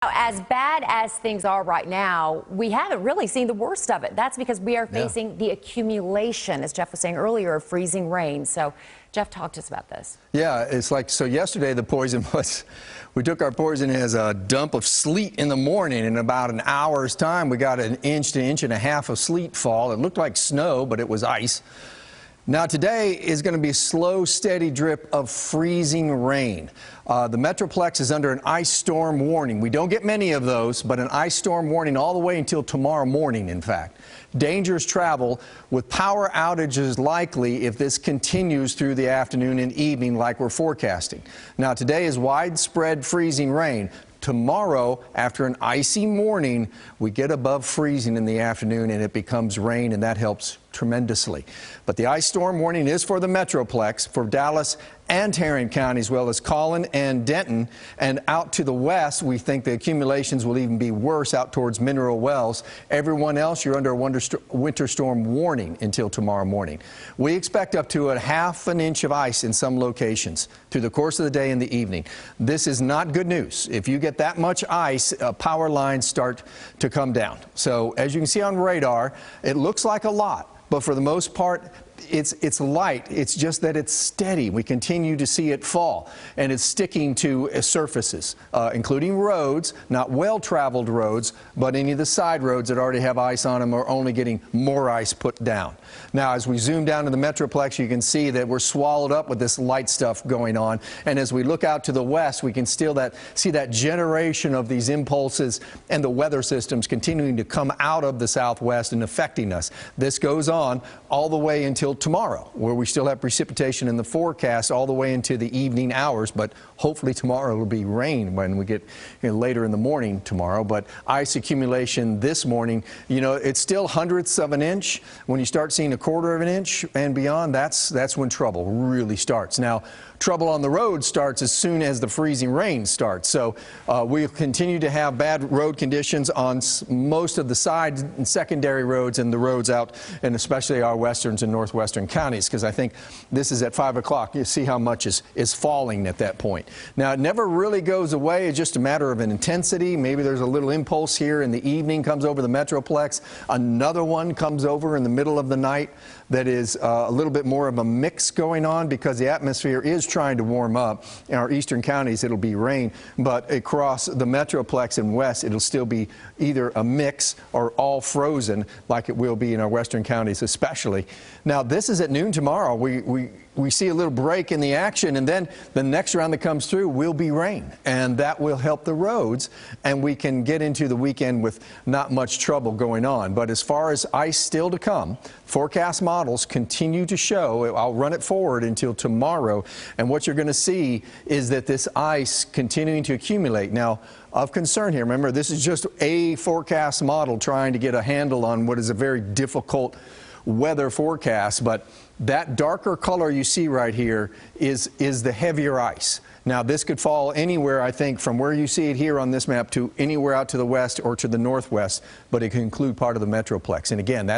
As bad as things are right now, we haven't really seen the worst of it. That's because we are facing the accumulation, as Jeff was saying earlier, of freezing rain. So Jeff talked to us about this. Yeah, it's like, so yesterday the poison was, we took our poison as a dump of sleet in the morning. In about an hour's time, we got an inch to inch and a half of sleet fall. It looked like snow, but it was ice. Now today is going to be a slow, steady drip of freezing rain. The Metroplex is under an ice storm warning. We don't get many of those, but an ice storm warning all the way until tomorrow morning, in fact. Dangerous travel with power outages likely if this continues through the afternoon and evening like we're forecasting. Now today is widespread freezing rain. Tomorrow, after an icy morning, we get above freezing in the afternoon and it becomes rain, and that helps tremendously. But the ice storm warning is for the Metroplex, for Dallas and Tarrant County, as well as Collin and Denton. And out to the west, we think the accumulations will even be worse out towards Mineral Wells. Everyone else, you're under a winter storm warning until tomorrow morning. We expect up to a ½ an inch of ice in some locations through the course of the day and the evening. This is not good news. If you get that much ice, power lines start to come down. So as you can see on radar, it looks like a lot, but for the most part, it's light. It's just that it's steady. We continue to see it fall, and it's sticking to surfaces, including roads, not well-traveled roads, but any of the side roads that already have ice on them are only getting more ice put down. Now, as we zoom down to the Metroplex, you can see that we're swallowed up with this light stuff going on, and as we look out to the west, we can still see that generation of these impulses and the weather systems continuing to come out of the southwest and affecting us. This goes on all the way until tomorrow, where we still have precipitation in the forecast all the way into the evening hours, but hopefully tomorrow will be rain when we get later in the morning tomorrow. But ice accumulation this morning, you know, it's still hundredths of an inch. When you start seeing a quarter of an inch and beyond, that's when trouble really starts. Now, trouble on the road starts as soon as the freezing rain starts. So we'll continue to have bad road conditions on most of the side and secondary roads and the roads out, and especially our westerns and northwestern counties, because I think this is at 5 o'clock. You see how much is falling at that point. Now, it never really goes away. It's just a matter of an intensity. Maybe there's a little impulse here in the evening, comes over the Metroplex. Another one comes over in the middle of the night that is a little bit more of a mix going on, because the atmosphere is trying to warm up. In our eastern counties, it'll be rain, but across the Metroplex and west, it'll still be either a mix or all frozen, like it will be in our western counties especially. Now, this is at noon tomorrow. We see a little break in the action, and then the next round that comes through will be rain, and that will help the roads, and we can get into the weekend with not much trouble going on. But as far as ice still to come, forecast models continue to show, I'll run it forward until tomorrow, and what you're going to see is that this ice continuing to accumulate. Now, of concern here, remember, this is just a forecast model trying to get a handle on what is a very difficult weather forecast, but that darker color you see right here is the heavier ice. Now, this could fall anywhere, I think, from where you see it here on this map to anywhere out to the west or to the northwest, but it can include part of the Metroplex. And again,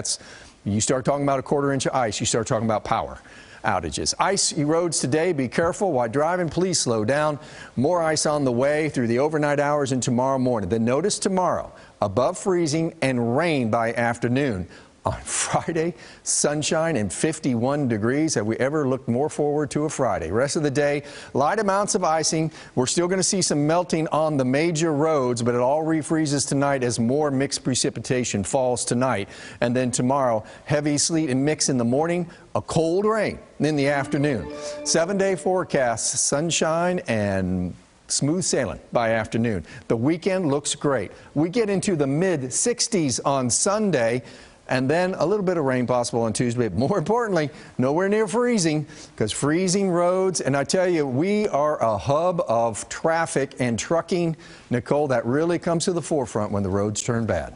you start talking about a quarter inch of ice, you start talking about power outages. Icy roads today, be careful while driving. Please slow down. More ice on the way through the overnight hours and tomorrow morning. Then notice tomorrow, above freezing and rain by afternoon. On Friday, sunshine and 51 degrees. Have we ever looked more forward to a Friday? Rest of the day, light amounts of icing. We're still going to see some melting on the major roads, but it all refreezes tonight as more mixed precipitation falls tonight. And then tomorrow, heavy sleet and mix in the morning, a cold rain in the afternoon. 7-day forecast, sunshine and smooth sailing by afternoon. The weekend looks great. We get into the mid-60s on Sunday, and then a little bit of rain possible on Tuesday. But more importantly, nowhere near freezing, because freezing roads, and I tell you, we are a hub of traffic and trucking, Nicole, that really comes to the forefront when the roads turn bad.